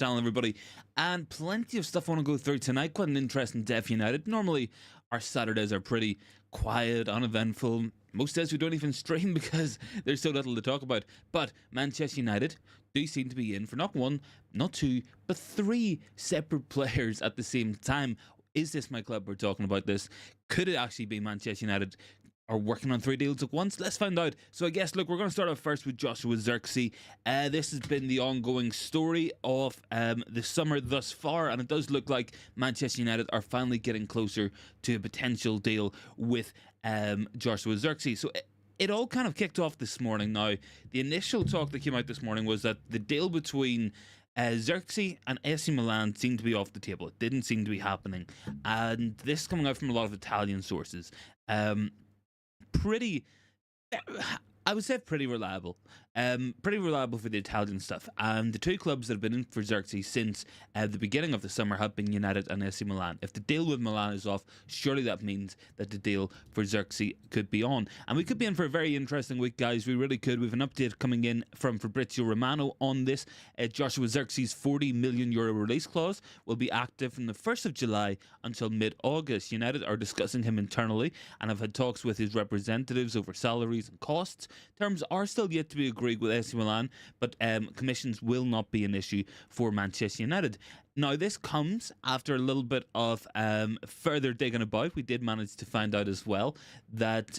Telling everybody, and plenty of stuff I want to go through tonight. Quite an interesting day for United. Normally, our Saturdays are pretty quiet, uneventful. Most days we don't even stream because there's so little to talk about. But Manchester United do seem to be in for not one, not two, but three separate players at the same time. Is this my club we're talking about this? Could it actually be Manchester United are working on three deals at once? Let's find out. So I guess, look, we're going to start off first with Joshua Zirkzee. This has been the ongoing story of the summer thus far, and it does look like Manchester United are finally getting closer to a potential deal with Joshua Zirkzee. So it all kind of kicked off this morning. Now, the initial talk that came out this morning was that the deal between Zirkzee and AC Milan seemed to be off the table. It didn't seem to be happening. And this is coming out from a lot of Italian sources. Pretty, I would say pretty reliable. Pretty reliable for the Italian stuff. And the two clubs that have been in for Zirkzee since the beginning of the summer have been United and AC Milan. If the deal with Milan is off, surely that means that the deal for Zirkzee could be on. And we could be in for a very interesting week, guys. We really could. We have an update coming in from Fabrizio Romano on this. Joshua Zirkzee's €40 million release clause will be active from the 1st of July until mid-August. United are discussing him internally and have had talks with his representatives over salaries and costs. Terms are still yet to be agreed with AC Milan, but commissions will not be an issue for Manchester United. Now, this comes after a little bit of further digging about. We did manage to find out as well that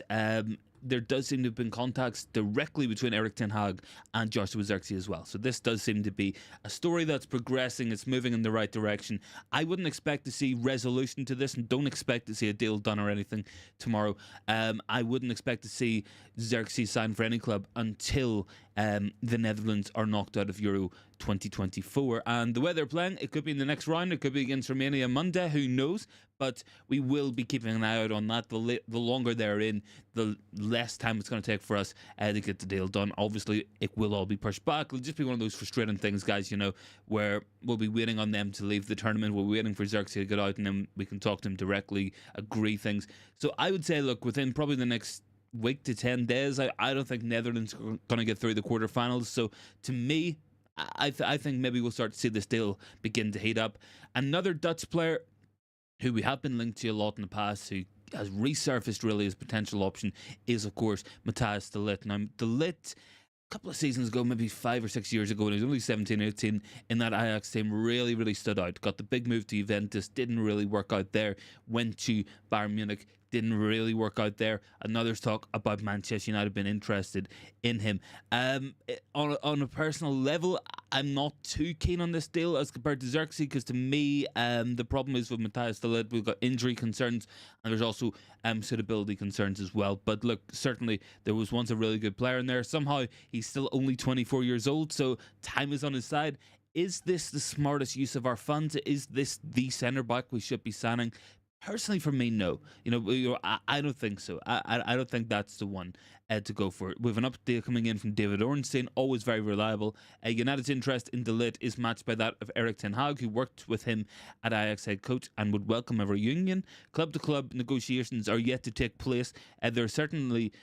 there does seem to have been contacts directly between Erik ten Hag and Joshua Zirkzee as well. So this does seem to be a story that's progressing. It's moving in the right direction. I wouldn't expect to see resolution to this and don't expect to see a deal done or anything tomorrow. I wouldn't expect to see Zirkzee sign for any club until the Netherlands are knocked out of Euro 2024. And the way they're playing, it could be in the next round. It could be against Romania Monday. Who knows? But we will be keeping an eye out on that. The longer they're in, the less time it's going to take for us to get the deal done. Obviously, it will all be pushed back. It'll just be one of those frustrating things, guys, you know, where we'll be waiting on them to leave the tournament. We're waiting for Zirkzee to get out, and then we can talk to him directly, agree things. So I would say, look, within probably the next week to 10 days, I don't think Netherlands are going to get through the quarterfinals. So to me, I think maybe we'll start to see this deal begin to heat up. Another Dutch player who we have been linked to a lot in the past, who has resurfaced really as a potential option, is of course Matthijs de Ligt. Now, de Ligt, a couple of seasons ago, maybe 5 or 6 years ago, when he was only 17, 18, in that Ajax team, really stood out. Got the big move to Juventus, didn't really work out there. Went to Bayern Munich, didn't really work out there. And now there's talk about Manchester United being interested in him. On a personal level, I'm not too keen on this deal as compared to Zirkzee, because to me, the problem is with Matthijs de Ligt, we've got injury concerns, and there's also suitability concerns as well. But look, certainly there was once a really good player in there. Somehow he's still only 24 years old, so time is on his side. Is this the smartest use of our funds? Is this the centre back we should be signing? Personally, for me, no. I don't think so. I don't think that's the one to go for. We have an update coming in from David Ornstein, always very reliable. United's interest in de Ligt is matched by that of Erik ten Hag, who worked with him at Ajax head coach and would welcome a reunion. Club-to-club negotiations are yet to take place. There's certainly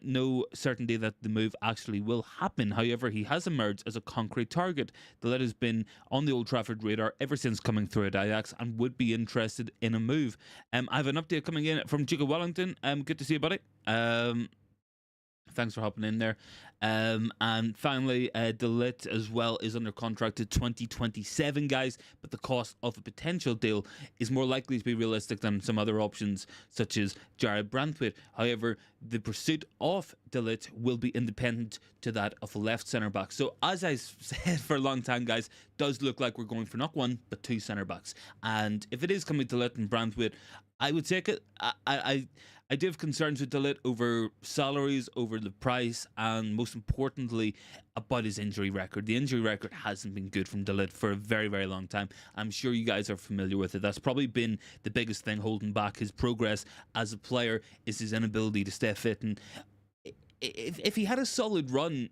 no certainty that the move actually will happen. However, he has emerged as a concrete target. De Ligt has been on the Old Trafford radar ever since coming through at Ajax and would be interested in a move. I have an update coming in from Jacob Wellington. Good to see you, buddy. Thanks for hopping in there. And finally, de Ligt as well is under contract to 2027, guys. But the cost of a potential deal is more likely to be realistic than some other options, such as Jared Brandtwaite. However, the pursuit of de Ligt will be independent to that of a left centre back. So, as I said for a long time, guys, does look like we're going for not one but two centre backs. And if it is coming to de Ligt and Brandtwaite, I would take it. I do have concerns with de Ligt over salaries, over the price, and most importantly, about his injury record. The injury record hasn't been good from de Ligt for a very long time. I'm sure you guys are familiar with it. That's probably been the biggest thing holding back his progress as a player, is his inability to stay fit. And if he had a solid run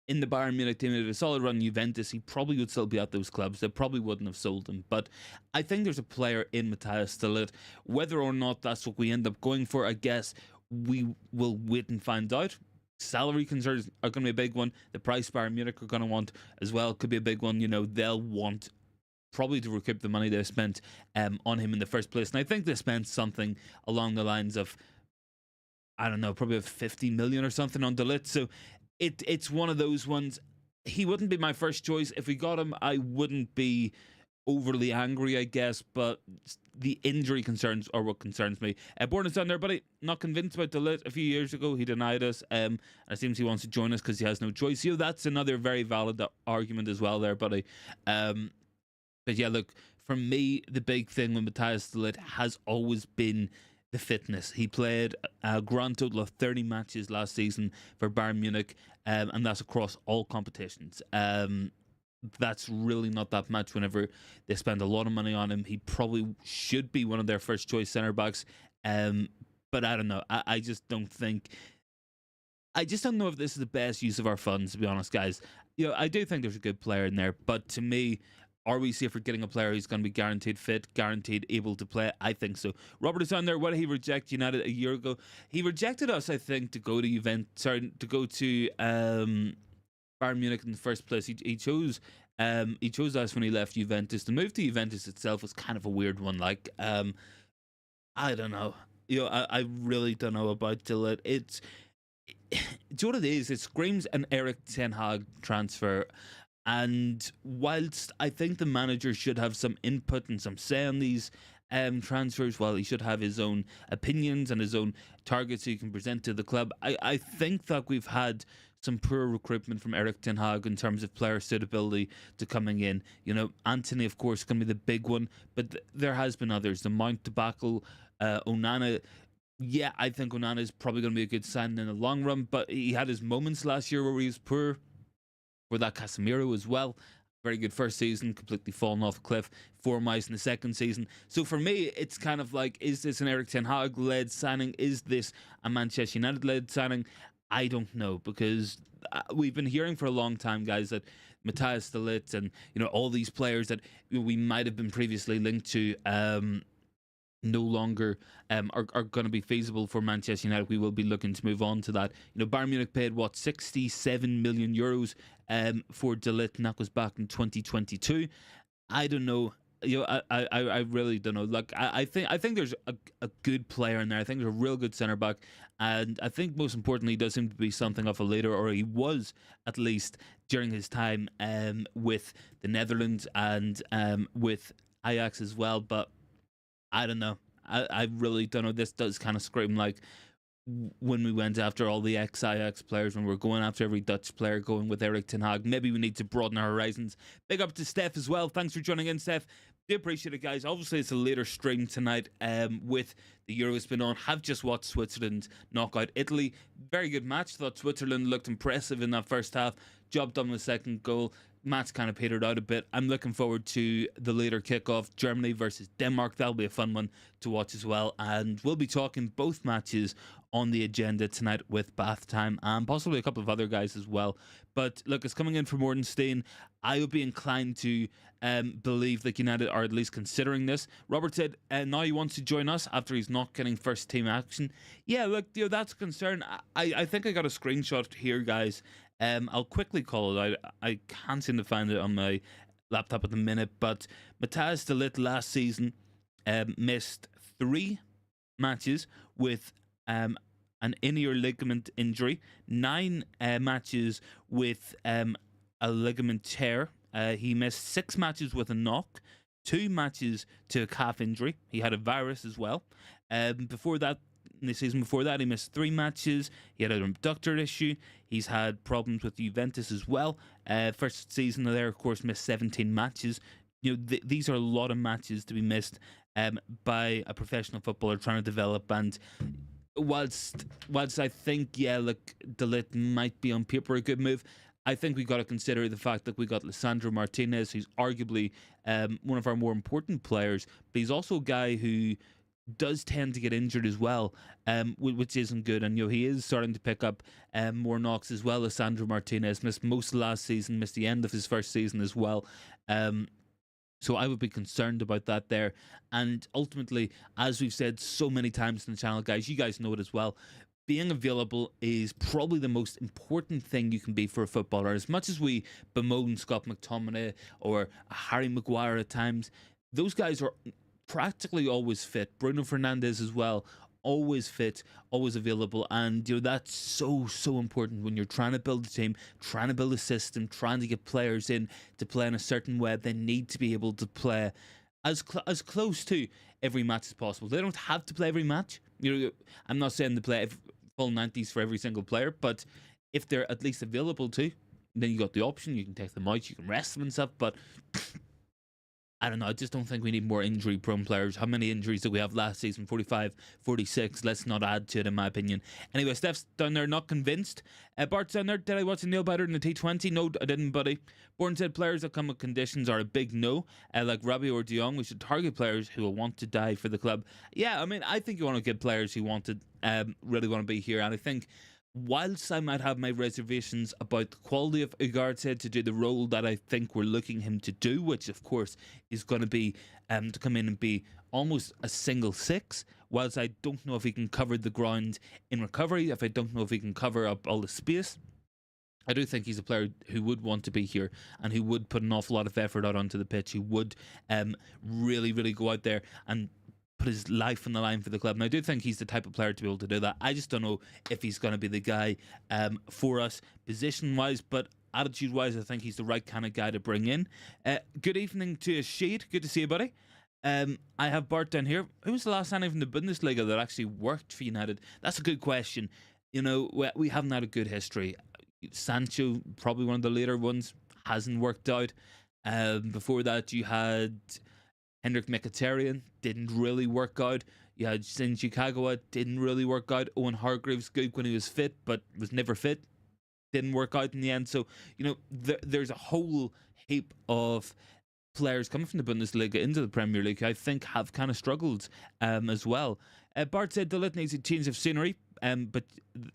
in the Bayern Munich team, if a solid run in Juventus, he probably would still be at those clubs. They probably wouldn't have sold him. But I think there's a player in Matthijs de Ligt. Whether or not that's what we end up going for, I guess we will wait and find out. Salary concerns are going to be a big one. The price Bayern Munich are going to want as well could be a big one. You know, they'll want probably to recoup the money they spent on him in the first place. And I think they spent something along the lines of, I don't know, probably 50 million or something on De Ligt. So it's one of those ones. He wouldn't be my first choice. If we got him, I wouldn't be overly angry, I guess, but the injury concerns are what concerns me. Born is down there, buddy. Not convinced about De Ligt. A few years ago, he denied us. It seems he wants to join us because he has no choice. That's another very valid argument as well there, buddy. But yeah, look, for me, the big thing with Matthijs de Ligt has always been the fitness. He played a grand total of 30 matches last season for Bayern Munich, and that's across all competitions. That's really not that much whenever they spend a lot of money on him. He probably should be one of their first choice centre backs. But I don't know. I just don't think. I just don't know if this is the best use of our funds, to be honest, guys. I do think there's a good player in there, but to me, are we safe for getting a player who's going to be guaranteed fit, guaranteed able to play? I think so. Robert is on there. Why did he reject United a year ago? He rejected us, I think, to go to Bayern Munich in the first place. He chose us when he left Juventus. The move to Juventus itself was kind of a weird one. Like, I don't know. I really don't know about De Ligt. Do you know what it is? It screams an Erik ten Hag transfer. And whilst I think the manager should have some input and some say on these transfers, while he should have his own opinions and his own targets he can present to the club, I think that we've had some poor recruitment from Erik ten Hag in terms of player suitability to coming in. Antony, of course, going to be the big one, but there has been others. The Mount debacle, Onana. Yeah, I think Onana is probably going to be a good sign in the long run, but he had his moments last year where he was poor. For that Casemiro as well. Very good first season, completely fallen off a cliff. 4 miles in the second season. So for me, it's kind of like, is this an Erik ten Hag-led signing? Is this a Manchester United-led signing? I don't know, because we've been hearing for a long time, guys, that Matthijs de Ligt and all these players that we might have been previously linked to no longer are going to be feasible for Manchester United. We will be looking to move on to that. Bayern Munich paid 67 million euros for De Ligt, and that was back in 2022. I don't know. I really don't know. Like, I think there's a good player in there. I think there's a real good centre back, and I think most importantly, he does seem to be something of a leader, or he was at least during his time with the Netherlands and with Ajax as well. But I don't know. I really don't know. This does kind of scream like when we went after all the ex-Ajax players, when we're going after every Dutch player, going with Erik ten Hag. Maybe we need to broaden our horizons. Big up to Steph as well. Thanks for joining in, Steph. Do appreciate it, guys. Obviously, it's a later stream tonight with the Euros been on. Have just watched Switzerland knock out Italy. Very good match. Thought Switzerland looked impressive in that first half. Job done with the second goal. Match kind of petered out a bit. I'm looking forward to the later kickoff, Germany versus Denmark. That'll be a fun one to watch as well. And we'll be talking both matches on the agenda tonight with Bath Time and possibly a couple of other guys as well. But look, it's coming in from Ornstein. I would be inclined to believe that United are at least considering this. Robert said now he wants to join us after he's not getting first team action. Yeah, look, that's a concern. I think I got a screenshot here, guys. I'll quickly call it out. I can't seem to find it on my laptop at the minute, but Matthijs de Ligt last season missed 3 matches with an in-ear ligament injury, 9 matches with a ligament tear. He missed 6 matches with a knock, 2 matches to a calf injury. He had a virus as well. Before that, in the season before that, he missed 3 matches. He had an abductor issue. He's had problems with Juventus as well. First season there, of course, missed 17 matches. These are a lot of matches to be missed by a professional footballer trying to develop. And whilst I think, look, De Ligt might be on paper a good move, I think we got to consider the fact that we got Lisandro Martinez, who's arguably one of our more important players, but he's also a guy who does tend to get injured as well, which isn't good. And he is starting to pick up more knocks as well. Lisandro Martinez missed most of last season, missed the end of his first season as well. So I would be concerned about that there. And ultimately, as we've said so many times in the channel, guys, you guys know it as well, being available is probably the most important thing you can be for a footballer. As much as we bemoan Scott McTominay or Harry Maguire at times, those guys are practically always fit. Bruno Fernandes as well, always fit, always available, and that's so important when you're trying to build a team, trying to build a system, trying to get players in to play in a certain way. They need to be able to play as close to every match as possible. They don't have to play every match. I'm not saying to play full 90s for every single player, but if they're at least available to, then you got the option. You can take them out, you can rest them and stuff, but I don't know. I just don't think we need more injury-prone players. How many injuries did we have last season? 45, 46. Let's not add to it, in my opinion. Anyway, Steph's down there not convinced. Bart's down there. Did I watch a nail biter in the T20? No, I didn't, buddy. Bourne said players that come with conditions are a big no. Like Rabiot or De Jong, we should target players who will want to die for the club. Yeah, I mean, I think you want to get players who really want to be here. And I think, whilst I might have my reservations about the quality of Ugarte to do the role that I think we're looking him to do, which of course is going to be to come in and be almost a single six, whilst I don't know if he can cover the ground in recovery, if I don't know if he can cover up all the space, I do think he's a player who would want to be here and who would put an awful lot of effort out onto the pitch, who would really go out there and put his life on the line for the club. And I do think he's the type of player to be able to do that. I just don't know if he's going to be the guy for us position-wise, but attitude-wise, I think he's the right kind of guy to bring in. Good evening to Sheed. Good to see you, buddy. I have Bart down here. Who was the last signing from the Bundesliga that actually worked for United? That's a good question. We haven't had a good history. Sancho, probably one of the later ones, hasn't worked out. Before that, you had Hendrik Mkhitaryan, didn't really work out. You had Shinji Kagawa, didn't really work out. Owen Hargreaves, good when he was fit, but was never fit. Didn't work out in the end. So, there's a whole heap of players coming from the Bundesliga into the Premier League who I think have kind of struggled as well. Bart said De Ligt needs a change of scenery, but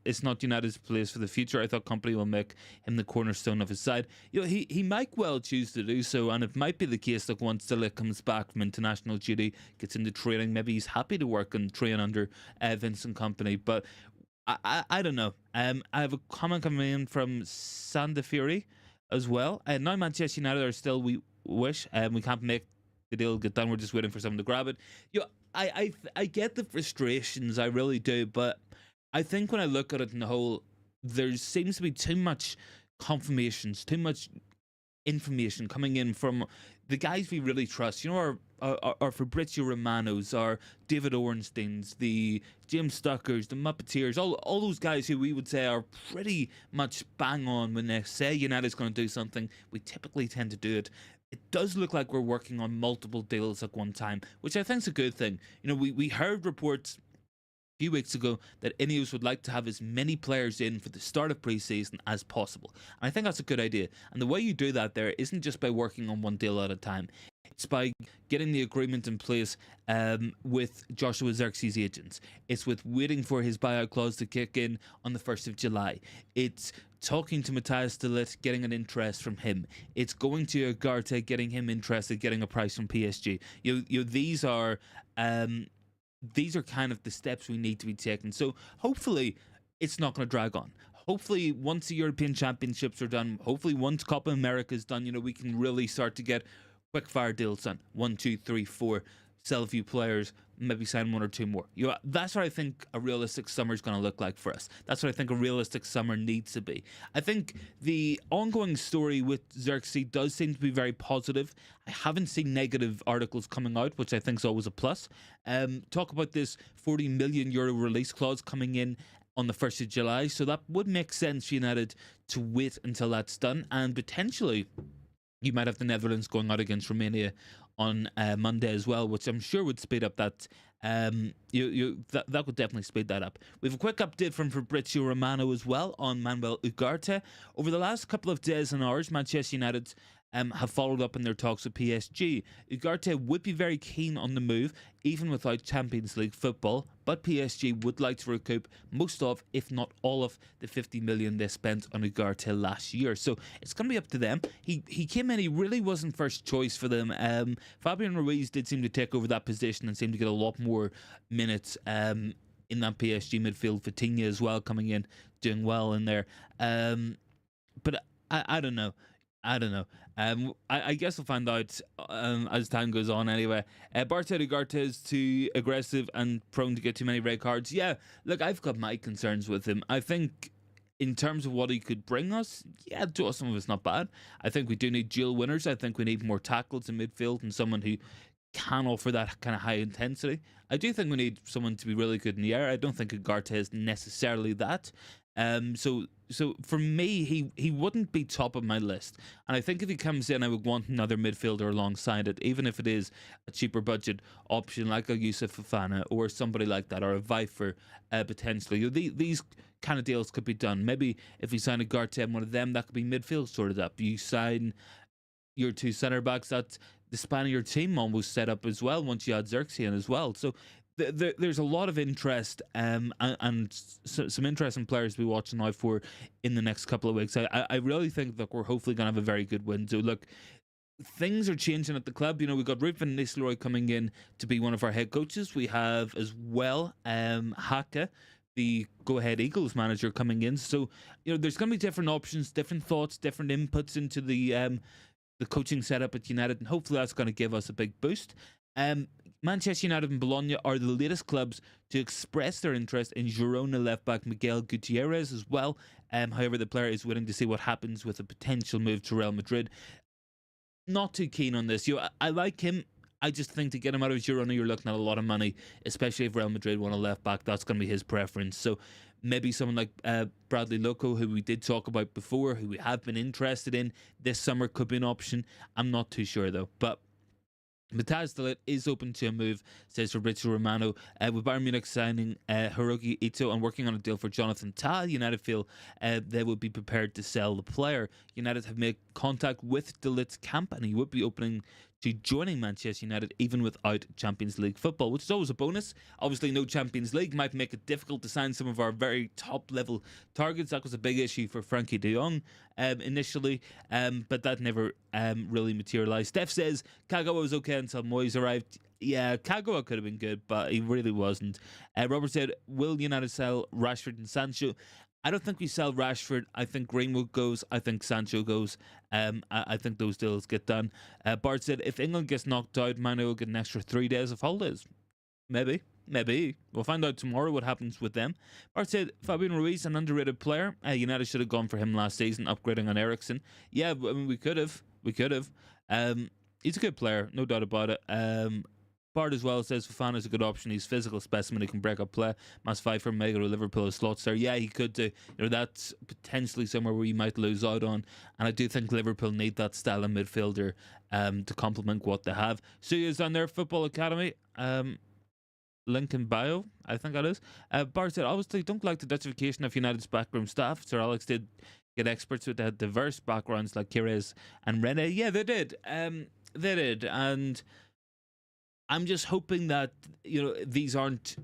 it's not United's place for the future. I thought Company will make him the cornerstone of his side. He might well choose to do so, and it might be the case that once De Ligt comes back from international duty, gets into training, maybe he's happy to work and train under Vincent Company. But I don't know. I have a comment coming in from Sanda Fury as well. Now Manchester United are still, we wish, we can't make the deal get done. We're just waiting for someone to grab it. I get the frustrations, I really do, but I think when I look at it in the whole, there seems to be too much confirmations, too much information coming in from the guys we really trust. Our Fabrizio Romanos, our David Ornsteins, the James Stuckers, the Muppeteers, all those guys who we would say are pretty much bang on when they say United's going to do something. We typically tend to do it. It does look like we're working on multiple deals at one time, which I think is a good thing. We heard reports few weeks ago that Ineos would like to have as many players in for the start of pre-season as possible. And I think that's a good idea. And the way you do that there isn't just by working on one deal at a time. It's by getting the agreement in place with Joshua Zirkzee's agents. It's with waiting for his buyout clause to kick in on the 1st of July. It's talking to Matthijs de Ligt, getting an interest from him. It's going to Ugarte, getting him interested, getting a price from PSG. These are kind of the steps we need to be taking. So hopefully it's not going to drag on. Hopefully once the European Championships are done, hopefully once Copa America is done, we can really start to get quick fire deals done. 1, 2, 3, 4. Sell a few players, maybe sign one or two more. That's what I think a realistic summer is going to look like for us. That's what I think a realistic summer needs to be. I think the ongoing story with Zirkzee does seem to be very positive. I haven't seen negative articles coming out, which I think is always a plus. Talk about this €40 million release clause coming in on the 1st of July. So that would make sense for United to wait until that's done. And potentially you might have the Netherlands going out against Romania on Monday as well, which I'm sure would speed up that. That would definitely speed that up. We have a quick update from Fabrizio Romano as well on Manuel Ugarte. Over the last couple of days and hours, Manchester United have followed up in their talks with PSG. Ugarte would be very keen on the move, even without Champions League football, but PSG would like to recoup most of, if not all of, the 50 million they spent on Ugarte last year. So it's going to be up to them. He came in, he really wasn't first choice for them. Fabian Ruiz did seem to take over that position and seemed to get a lot more minutes in that PSG midfield. Vitinha as well coming in, doing well in there. But I don't know. I don't know. I guess we'll find out as time goes on anyway. Bartel Ugarte is too aggressive and prone to get too many red cards. Yeah, look, I've got my concerns with him. I think in terms of what he could bring us, yeah, some of it's not bad. I think we do need dual winners. I think we need more tackles in midfield and someone who can offer that kind of high intensity. I do think we need someone to be really good in the air. I don't think Ugarte is necessarily that. So for me, he wouldn't be top of my list. And I think if he comes in, I would want another midfielder alongside it, even if it is a cheaper budget option like a Yusuf Fofana or somebody like that, or a Vifer potentially. These kind of deals could be done. Maybe if you sign Ugarte and one of them, that could be midfield sorted up. You sign your two centre backs, that's the span of your team almost set up as well once you add Zirkzee in as well. So there's a lot of interest and some interesting players to be watching out for in the next couple of weeks. I really think that we're hopefully going to have a very good window. Look, things are changing at the club. You know, we've got Ruud van Nistelrooy coming in to be one of our head coaches. We have as well Haka, the Go Ahead Eagles manager, coming in. So, you know, there's going to be different options, different thoughts, different inputs into the coaching setup at United, and hopefully that's going to give us a big boost. Manchester United and Bologna are the latest clubs to express their interest in Girona left-back Miguel Gutierrez as well. However, the player is willing to see what happens with a potential move to Real Madrid. Not too keen on this. I like him. I just think to get him out of Girona, you're looking at a lot of money, especially if Real Madrid want a left-back. That's going to be his preference. So maybe someone like Bradley Loco, who we did talk about before, who we have been interested in this summer, could be an option. I'm not too sure, though. But Matthijs de Ligt is open to a move, says Fabrizio Romano, with Bayern Munich signing Hiroki Ito and working on a deal for Jonathan Tah. United feel they would be prepared to sell the player. United have made contact with de Ligt's camp and he would be opening to joining Manchester United even without Champions League football, which is always a bonus. Obviously, no Champions League might make it difficult to sign some of our very top level targets. That was a big issue for Frankie de Jong initially, but that never really materialised. Steph says Kagawa was okay until Moyes arrived. Yeah, Kagawa could have been good, but he really wasn't. Robert said, will United sell Rashford and Sancho? I don't think we sell Rashford. I think Greenwood goes. I think Sancho goes. I think those deals get done. Bart said, if England gets knocked out, Manu will get an extra 3 days of holidays. Maybe. We'll find out tomorrow what happens with them. Bart said, Fabian Ruiz, an underrated player. United should have gone for him last season, upgrading on Eriksen. Yeah, I mean, we could have. He's a good player, no doubt about it. Bart as well says Fofana is a good option. He's a physical specimen. He can break up play. Mass Pfeiffer, Mega Liverpool as slots there. Yeah, he could do. You know, that's potentially somewhere where you might lose out on. And I do think Liverpool need that style of midfielder to complement what they have. Suya's on their football academy. Link in bio, I think that is. Bart said, obviously, don't like the Dutchification of United's backroom staff. Sir Alex did get experts with diverse backgrounds like Kires and Rene. Yeah, they did. And I'm just hoping that, you know, these aren't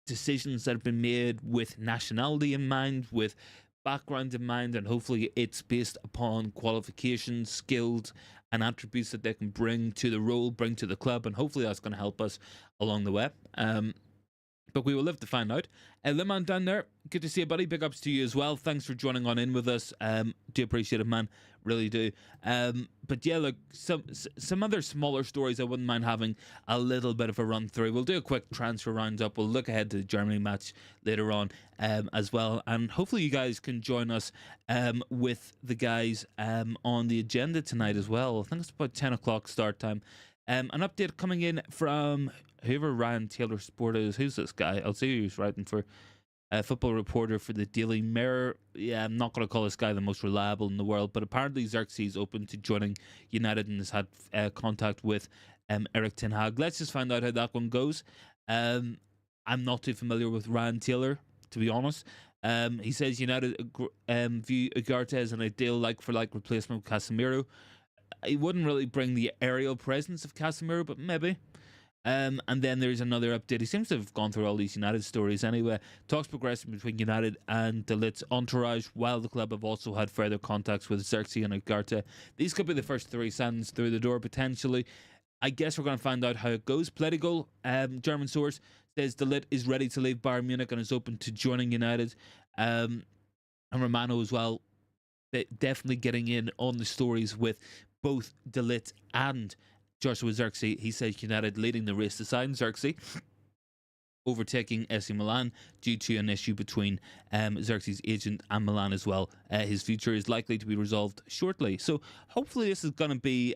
decisions that have been made with nationality in mind, with background in mind, and hopefully it's based upon qualifications, skills, and attributes that they can bring to the role, bring to the club, and hopefully that's going to help us along the way. But we will live to find out. Liman down there, good to see you, buddy. Big ups to you as well. Thanks for joining on in with us. Do appreciate it, man. Really do. But yeah, look, some other smaller stories I wouldn't mind having a little bit of a run through. We'll do a quick transfer roundup. We'll look ahead to the Germany match later on as well. And hopefully you guys can join us with the guys on the agenda tonight as well. I think it's about 10 o'clock start time. An update coming in from whoever Ryan Taylor Sport is. Who's this guy? I'll see who's writing for a football reporter for the Daily Mirror. Yeah, I'm not going to call this guy the most reliable in the world, but apparently Zirkzee is open to joining United and has had contact with Erik ten Hag. Let's just find out how that one goes. I'm not too familiar with Ryan Taylor, to be honest. He says United view Ugarte as an ideal like-for-like replacement with Casemiro. He wouldn't really bring the aerial presence of Casemiro, but maybe. And then there's another update. He seems to have gone through all these United stories anyway. Talks progressing between United and de Ligt's entourage, while the club have also had further contacts with Zirkzee and Ugarte. These could be the first 3 signings through the door, potentially. I guess we're going to find out how it goes. Political German source says De Ligt is ready to leave Bayern Munich and is open to joining United. And Romano as well, definitely getting in on the stories with both De Ligt and Joshua Zirkzee. He says United leading the race to sign Zirkzee, overtaking AC Milan due to an issue between Zirkzee's agent and Milan as well. His future is likely to be resolved shortly. So hopefully this is going to be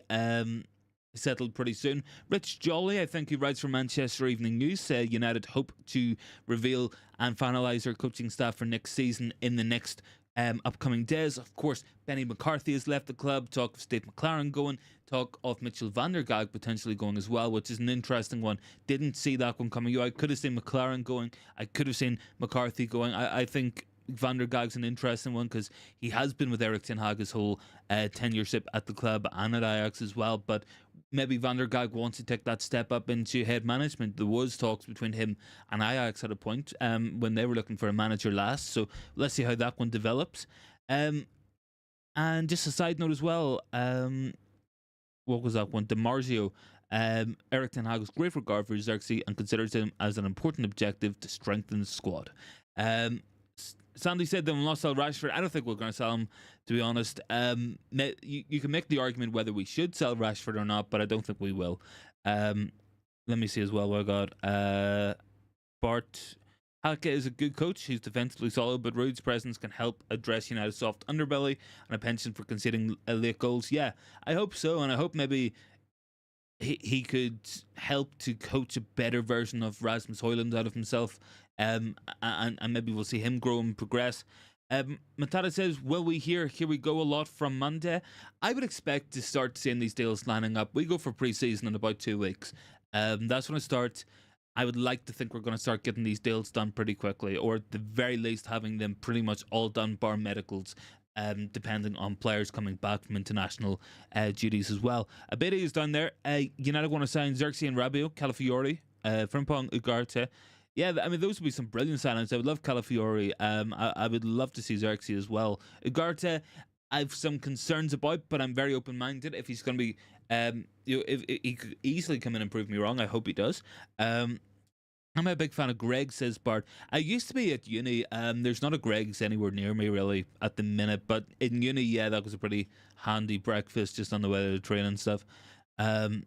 settled pretty soon. Rich Jolly, I think he writes for Manchester Evening News, said United hope to reveal and finalise their coaching staff for next season in the next upcoming days. Of course, Benny McCarthy has left the club. Talk of Steve McLaren going. Talk of Mitchell van der Gaag potentially going as well, which is an interesting one. Didn't see that one coming. I could have seen McLaren going. I could have seen McCarthy going. I think Van der Gaag's an interesting one because he has been with Erik ten Hag his whole tenureship at the club and at Ajax as well. But maybe Van der Gaag wants to take that step up into head management. There was talks between him and Ajax at a point when they were looking for a manager last. So let's see how that one develops. And just a side note as well, what was that one? DiMarzio. Erik ten Hag has great regard for Zirkzee and considers him as an important objective to strengthen the squad. Sandy said they will not sell Rashford. I don't think we're going to sell him, to be honest. You can make the argument whether we should sell Rashford or not, but I don't think we will. Let me see as well what I got. Bart Halke is a good coach. He's defensively solid, but Ruud's presence can help address United's soft underbelly and a penchant for conceding late goals. Yeah, I hope so, and I hope maybe he could help to coach a better version of Rasmus Højlund out of himself, and maybe we'll see him grow and progress. Matata says, will we hear "Here we go" a lot from Monday? I would expect to start seeing these deals lining up. We go for pre-season in about 2 weeks. That's when it starts. I would like to think we're going to start getting these deals done pretty quickly, or at the very least having them pretty much all done bar medicals, depending on players coming back from international duties as well. Abedi is down there. United want to sign Zirkzee and Rabiot, Calafiori, Frimpong, Ugarte. Yeah, I mean, those would be some brilliant signings. I would love Calafiori. I would love to see Zirkzee as well. Ugarte, I have some concerns about, but I'm very open-minded. If he's going to be, if he could easily come in and prove me wrong, I hope he does. I'm a big fan of Greg, says Bart. I used to be at uni. There's not a Greg's anywhere near me really at the minute, but in uni, yeah, that was a pretty handy breakfast just on the way to the train and stuff. And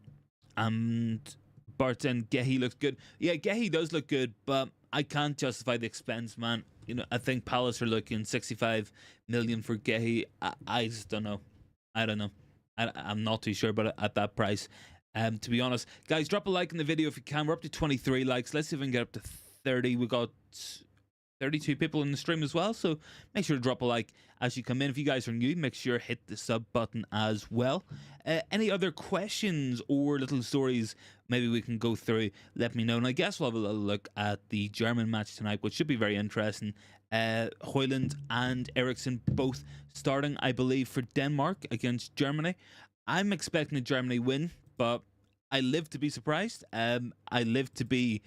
Bart and Gehi looks good. Yeah, Gehi does look good, but I can't justify the expense, man. You know, I think Palace are looking 65 million for Gehi. I just don't know. I don't know. I'm not too sure about it at that price. To be honest, guys, drop a like in the video if you can. We're up to 23 likes. Let's see if we can get up to 30. We got 32 people in the stream as well, so make sure to drop a like as you come in. If you guys are new, make sure to hit the sub button as well. Any other questions or little stories maybe we can go through, let me know. And I guess we'll have a little look at the German match tonight, which should be very interesting. Højlund and Eriksen both starting, I believe, for Denmark against Germany. I'm expecting a Germany win, but I live to be surprised. I live to be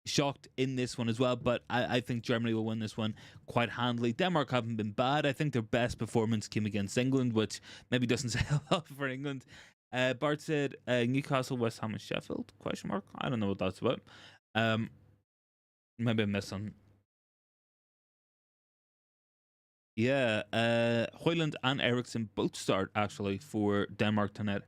shocked in this one as well, but I think Germany will win this one quite handily. Denmark haven't been bad. I think their best performance came against England, which maybe doesn't say a lot for England. Bart said Newcastle, West Ham and Sheffield, question mark. I don't know what that's about. Maybe I missed some. Yeah, Højlund and Eriksen both start actually for Denmark tonight.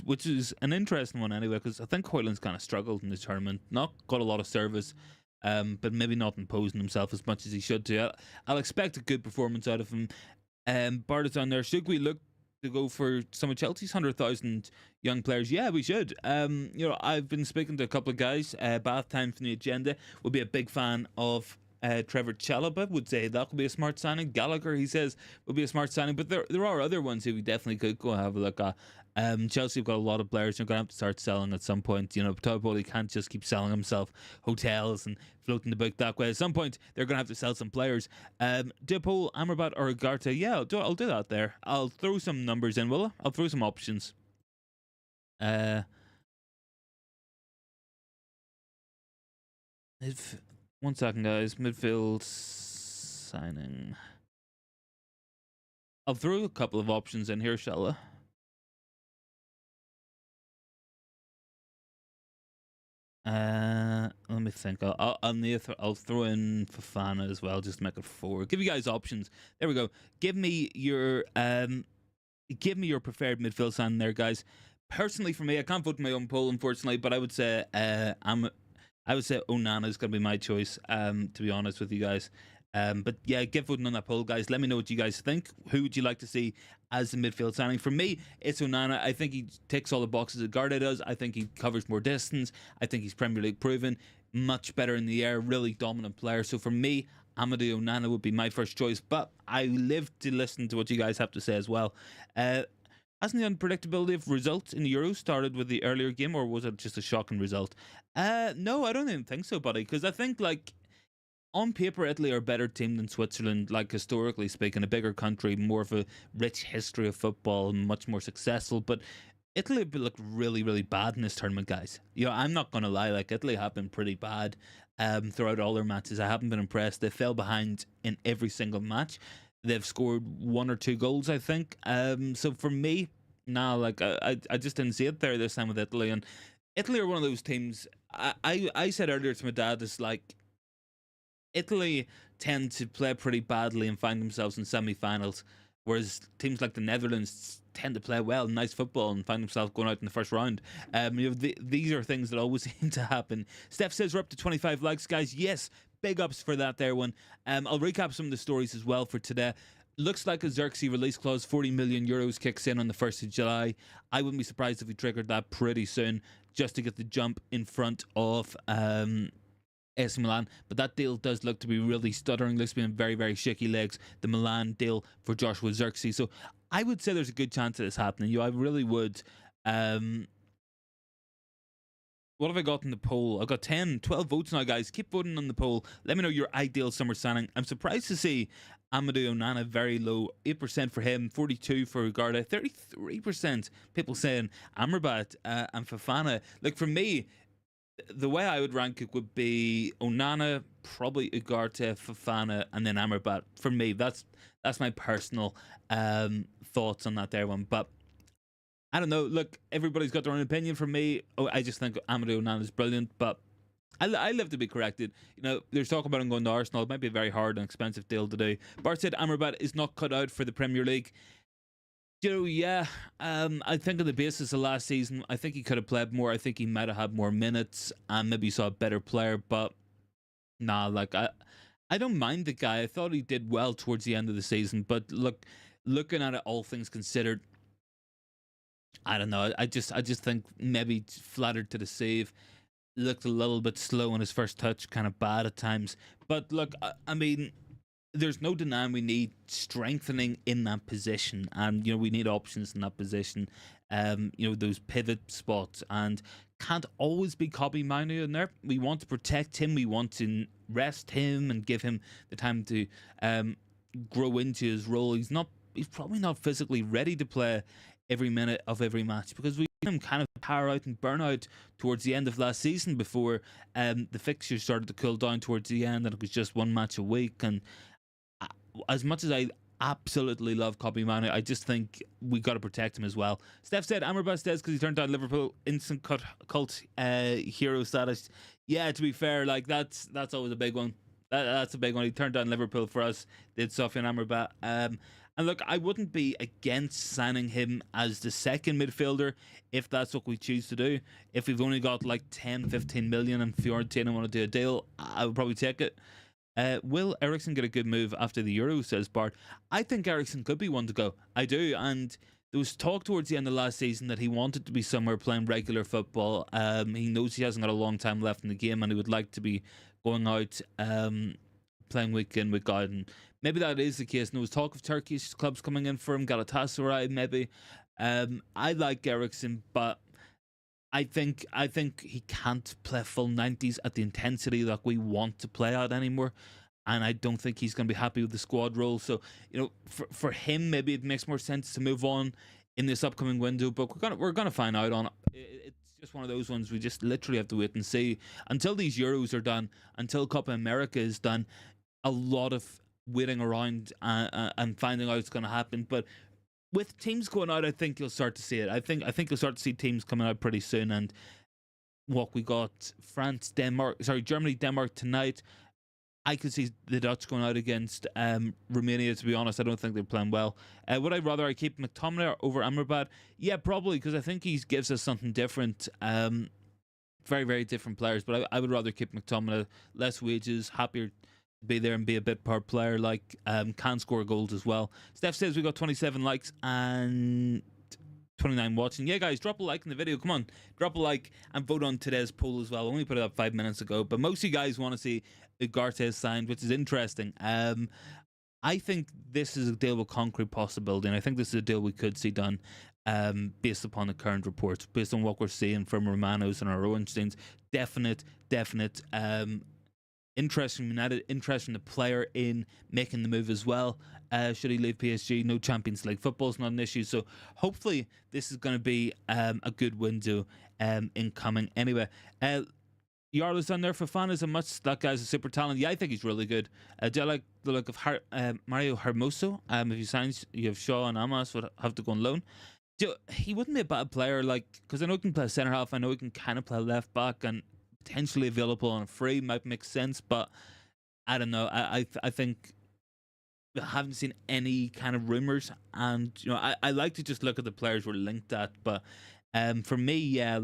Which is an interesting one anyway, because I think Højlund's kind of struggled in this tournament. Not got a lot of service, but maybe not imposing himself as much as he should do. I'll expect a good performance out of him. Bart is on there. Should we look to go for some of Chelsea's 100,000 young players? Yeah, we should. You know, I've been speaking to a couple of guys. Bath Time from the Agenda would be a big fan of Trevor Chalobah, would say that would be a smart signing. Gallagher, he says, would be a smart signing. But there are other ones who we definitely could go and have a look at. Chelsea have got a lot of players. They're going to have to start selling at some point. You know, Todd Bowley can't just keep selling himself hotels and floating the book that way. At some point, they're going to have to sell some players. Dipole, Amrabat, or Ugarte. Yeah, I'll do that there. I'll throw some numbers in, will I? I'll throw some options. One second, guys. Midfield signing. I'll throw a couple of options in here, shall I? Let me think. I'll throw in Fofana as well, just to make it 4. Give you guys options. There we go. Give me your preferred midfield sign there, guys. Personally, for me, I can't vote in my own poll, unfortunately, but I would say Onana is going to be my choice. To be honest with you guys. But yeah, get voting on that poll, guys. Let me know what you guys think. Who would you like to see as the midfield signing? For me, it's Onana. I think he ticks all the boxes that Ugarte does. I think he covers more distance. I think he's Premier League proven, much better in the air, really dominant player. So for me, Amadou Onana would be my first choice. But I live to listen to what you guys have to say as well. Hasn't the unpredictability of results in the Euro started with the earlier game, or was it just a shocking result? No, I don't even think so, buddy. Because I think on paper, Italy are a better team than Switzerland, historically speaking, a bigger country, more of a rich history of football, much more successful. But Italy have looked really, really bad in this tournament, guys. I'm not going to lie, Italy have been pretty bad throughout all their matches. I haven't been impressed. They fell behind in every single match. They've scored 1 or 2 goals, I think. So for me, I just didn't see it there this time with Italy. And Italy are one of those teams. I said earlier to my dad, it's like, Italy tend to play pretty badly and find themselves in semi-finals, whereas teams like the Netherlands tend to play well, nice football, and find themselves going out in the first round. These are things that always seem to happen. Steph says we're up to 25 likes, guys. Yes, big ups for that there one. I'll recap some of the stories as well for today. Looks like a Zirkzee release clause, 40 million euros, kicks in on the 1st of July. I wouldn't be surprised if he triggered that pretty soon, just to get the jump in front of AC Milan, but that deal does look to be really stuttering. Looks to be in very, very shaky legs. The Milan deal for Joshua Zirkzee. So I would say there's a good chance of this happening. I really would. What have I got in the poll? I've got 12 votes now, guys. Keep voting on the poll. Let me know your ideal summer signing. I'm surprised to see Amadou Onana very low. 8% for him, 42% for Ugarte, 33% people saying Amrabat and Fofana. For me, the way I would rank it would be Onana, probably Ugarte, Fofana, and then Amrabat. For me, that's my personal thoughts on that there one. But I don't know. Look, everybody's got their own opinion. For me, I just think Amadou Onana is brilliant. But I live to be corrected. There's talk about him going to Arsenal. It might be a very hard and expensive deal to do. Bart said Amrabat is not cut out for the Premier League. Yeah, I think on the basis of last season, I think he could have played more. I think he might have had more minutes and maybe saw a better player. But nah, I don't mind the guy. I thought he did well towards the end of the season. But looking at it, all things considered, I don't know. I just think maybe flattered to the save. Looked a little bit slow on his first touch, kind of bad at times. But look, I mean, there's no denying we need strengthening in that position, and we need options in that position. Those pivot spots, and can't always be Kobbie Mainoo in there. We want to protect him. We want to rest him and give him the time to grow into his role. He's probably not physically ready to play every minute of every match, because we seen him kind of power out and burn out towards the end of last season before the fixtures started to cool down towards the end, and it was just 1 match a week. And as much as I absolutely love Kobbie Mainoo, I just think we got to protect him as well. Steph said Amrabat stays because he turned down Liverpool instant cult hero status. Yeah, to be fair, that's always a big one. That's a big one. He turned down Liverpool for us. Did Sofian Amrabat. And look, I wouldn't be against signing him as the second midfielder if that's what we choose to do. If we've only got 10, 15 million and Fiorentina want to do a deal, I would probably take it. Will Eriksen get a good move after the Euro, says Bart. I think Eriksen could be one to go. I do. And there was talk towards the end of last season that he wanted to be somewhere playing regular football. He knows he hasn't got a long time left in the game, and he would like to be going out playing week in, week out. And maybe that is the case. And there was talk of Turkish clubs coming in for him, Galatasaray maybe. I like Eriksen, but I think he can't play full 90s at the intensity that we want to play at anymore. And I don't think he's going to be happy with the squad role. So, for him, maybe it makes more sense to move on in this upcoming window. But we're gonna find out on it. It's just one of those ones we just literally have to wait and see. Until these Euros are done, until Copa America is done, a lot of waiting around and finding out what's going to happen. But with teams going out, I think you'll start to see it. I think you'll start to see teams coming out pretty soon. And what we got Germany, Denmark tonight. I could see the Dutch going out against Romania, to be honest. I don't think they're playing well. Would I rather I keep McTominay over Amrabat? Yeah, probably, because I think he gives us something different. Very, very different players, but I would rather keep McTominay. Less wages, happier to be there and be a bit part player, can score goals as well. Steph says we got 27 likes and 29 watching. Yeah, guys, drop a like in the video. Come on, drop a like and vote on today's poll as well. I only put it up 5 minutes ago, but most of you guys want to see Ugarte signed, which is interesting. I think this is a deal with concrete possibility, and I think this is a deal we could see done based upon the current reports, based on what we're seeing from Romanos and our Ornsteins. Definite interest from United, interest from the player in making the move as well. Should he leave PSG? No Champions League football is not an issue. So hopefully this is going to be a good window incoming. Anyway, Yarla's on there. Fofana is that guy's a super talent. Yeah, I think he's really good. Do I like the look of Mario Hermoso? If he signs, you have Shaw and Amos would have to go on loan. He wouldn't be a bad player, because I know he can play centre half. I know he can kind of play left back, and potentially available on a free might make sense. But I don't know. I think I haven't seen any kind of rumours, and I like to just look at the players we're linked at. But for me, yeah,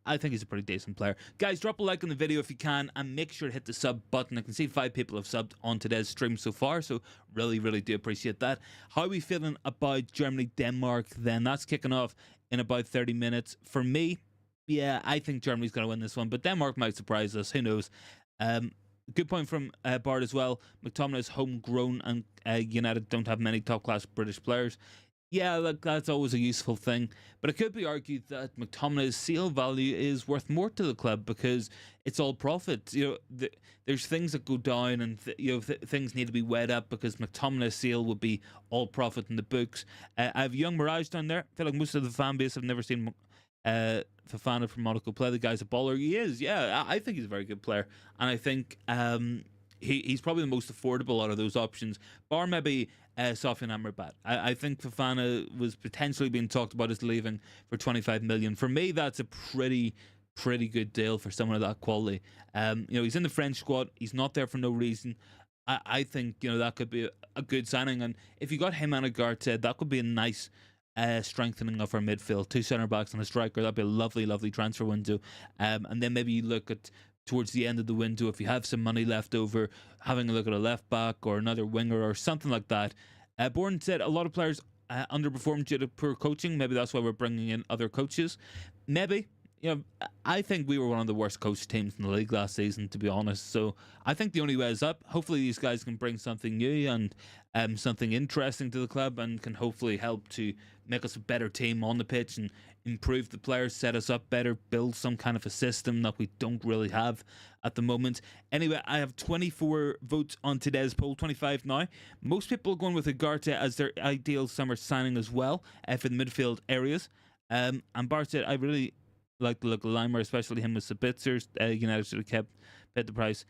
I think he's a pretty decent player. Guys, drop a like on the video if you can, and make sure to hit the sub button. I can see 5 people have subbed on today's stream so far, so really, really do appreciate that. How are we feeling about Germany-Denmark then? That's kicking off in about 30 minutes. For me, yeah, I think Germany's going to win this one, but Denmark might surprise us. Who knows? Good point from Bart as well. McTominay is homegrown, and United don't have many top-class British players. Yeah, that's always a useful thing. But it could be argued that McTominay's sale value is worth more to the club because it's all profit. There's things that go down, and things need to be weighed up because McTominay's sale would be all profit in the books. I have young Mirage down there. I feel like most of the fan base have never seen Fofana from Monaco play. The guy's a baller. He is. Yeah, I think he's a very good player, and I think he's probably the most affordable out of those options, bar maybe Sofian Amrabat. I think Fofana was potentially being talked about as leaving for 25 million. For me, that's a pretty good deal for someone of that quality. He's in the French squad. He's not there for no reason. I think that could be a good signing, and if you got him and Ugarte, that could be a nice strengthening of our midfield. 2 centre backs and a striker. That'd be a lovely transfer window. And then maybe you look at towards the end of the window, if you have some money left over, having a look at a left back or another winger or something like that. Bourne said a lot of players underperformed due to poor coaching. Maybe that's why we're bringing in other coaches. Maybe. I think we were one of the worst coached teams in the league last season, to be honest. So I think the only way is up. Hopefully these guys can bring something new and something interesting to the club, and can hopefully help to make us a better team on the pitch and improve the players, set us up better, build some kind of a system that we don't really have at the moment. Anyway, I have 24 votes on today's poll, 25 now. Most people are going with Ugarte as their ideal summer signing as well for the midfield areas. And Bart said, I really like the look of Limer, especially him with Sabitzers. United should have paid the price.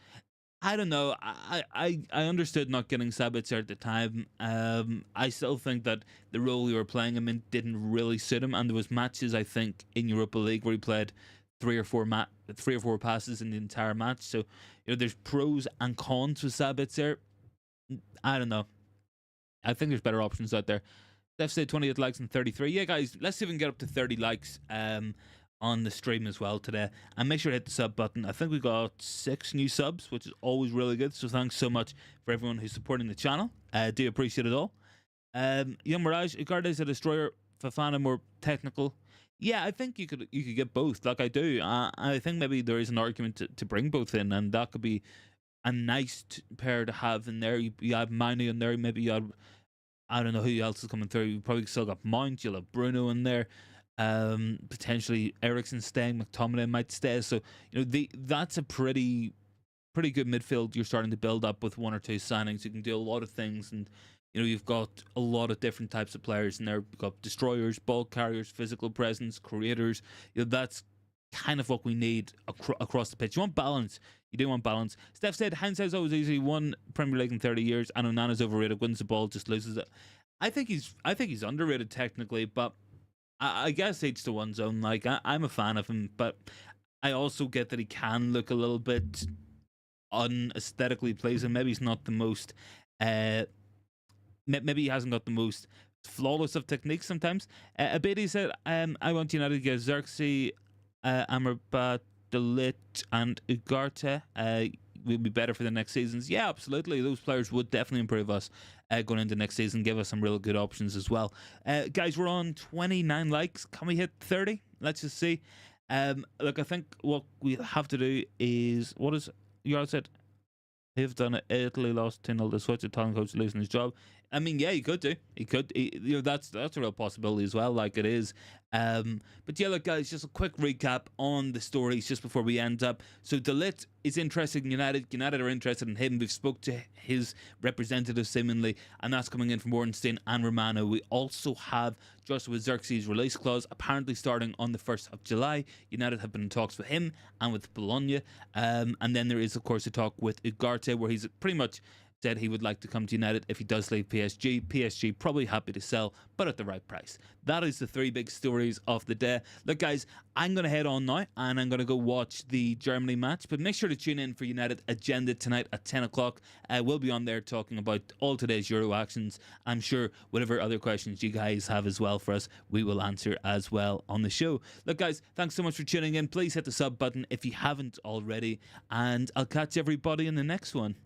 I don't know. I understood not getting Sabitzer at the time. I still think that the role we were playing him in didn't really suit him, and there was matches, I think, in Europa League where he played 3 or 4 passes in the entire match. So there's pros and cons with Sabitzer. I don't know. I think there's better options out there. Steph said 28 likes and 33. Yeah, guys, let's see if we can get up to 30 likes on the stream as well today, and make sure to hit the sub button. I think we got 6 new subs, which is always really good, so thanks so much for everyone who's supporting the channel. Do appreciate it all. Young Mirage, Ugarte is a destroyer, Fofana more technical. Yeah, I think you could get both, like I do. I think maybe there is an argument to bring both in, and that could be a nice pair to have in there. You have Manu in there, maybe you have, I don't know who else is coming through. You probably still got Mount, you'll have Bruno in there. Potentially Eriksen staying, McTominay might stay. So that's a pretty good midfield you're starting to build up with 1 or 2 signings. You can do a lot of things, and you've got a lot of different types of players in there. You've got destroyers, ball carriers, physical presence, creators. That's kind of what we need across the pitch. You want balance. You do want balance. Steph said hindsight's always easy. Won Premier League in 30 years. I know Nana's overrated. Wins the ball, just loses it. I think he's underrated technically, but I guess each to one's own. I'm a fan of him, but I also get that he can look a little bit unaesthetically pleasing. Maybe he's not the most. Uh, Maybe he hasn't got the most flawless of techniques sometimes. Abedi said, I want United to get Zirkzee, Amrabat, De Ligt, and Ugarte. Will be better for the next seasons. Yeah, absolutely. Those players would definitely improve us going into next season, give us some real good options as well. Guys, we're on 29 likes. Can we hit 30? Let's just see. Look, I think what we have to do is, what is, you all said? They've done it. Italy lost 2-0 to Switch. Italian coach losing his job. I mean, yeah, he could do. He could. That's a real possibility as well. Like it is. But yeah, look, guys, just a quick recap on the stories just before we end up. So De Ligt is interested in United. United are interested in him. We've spoke to his representative seemingly, and that's coming in from Ornstein and Romano. We also have Joshua Zirkzee's release clause apparently starting on the 1st of July. United have been in talks with him and with Bologna. And then there is, of course, a talk with Ugarte where he's pretty much said he would like to come to United if he does leave PSG. PSG probably happy to sell, but at the right price. That is the three big stories of the day. Look, guys, I'm going to head on now and I'm going to go watch the Germany match, but make sure to tune in for United Agenda tonight at 10 o'clock. We'll be on there talking about all today's Euro actions. I'm sure whatever other questions you guys have as well for us, we will answer as well on the show. Look, guys, thanks so much for tuning in. Please hit the sub button if you haven't already, and I'll catch everybody in the next one.